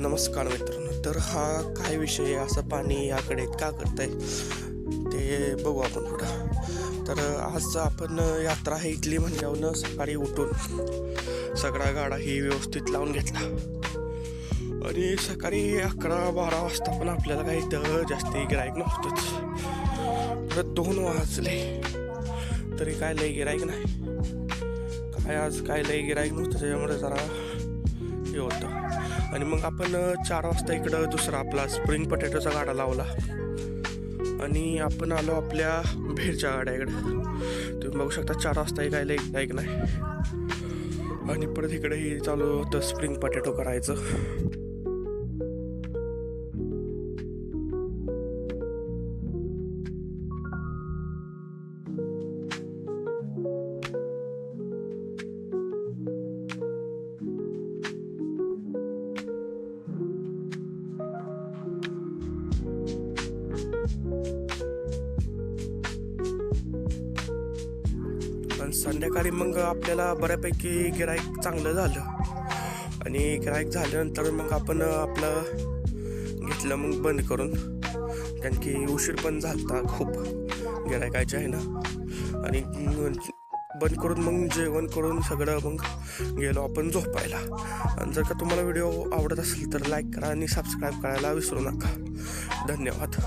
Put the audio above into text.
नमस्कार मित्रांनो. तर हा काय विषय आहे, असं पाणी याकडे का करतंय ते बघू आपण पुढं. तर आज आपण यात्रा आहे इथली म्हणल्यावर सकाळी उठून सगळा गाडा ही व्यवस्थित लावून घेतला आणि सकाळी 11-12 वाजता पण आपल्याला काही इथं जास्त गिराईक नव्हतंच. परत 2 वाजले तरी काय लई गिराईक नाही. काय आज काय लई गिराईक नव्हतं, त्याच्यामुळे जरा हे होतं. आणि मग आपण 4 वाजता इकडं दुसरा आपला स्प्रिंग पोटॅटोचा गाडा लावला आणि आपण आलो आपल्या भेळच्या गाड्याकडे. तुम्ही बघू शकता 4 वाजताही काय लाईक नाही. आणि परत इकडेही चालू होतं स्प्रिंग पोटॅटो करायचं. आणि संध्याकाळी मग आपल्याला बऱ्यापैकी गिराईक चांगलं झालं आणि गिराईक झाल्यानंतर मग आपण आपलं घेतलं मग बंद करून, कारण की उशीर पण झाला खूप गिरायकाचे आहे ना. आणि बंद करून मग जेवण करून सगळं मग गेलो आपण झोपायला. आणि जर का तुम्हाला व्हिडिओ आवडत असेल तर लाईक करा आणि सबस्क्राईब करायला विसरू नका. धन्यवाद.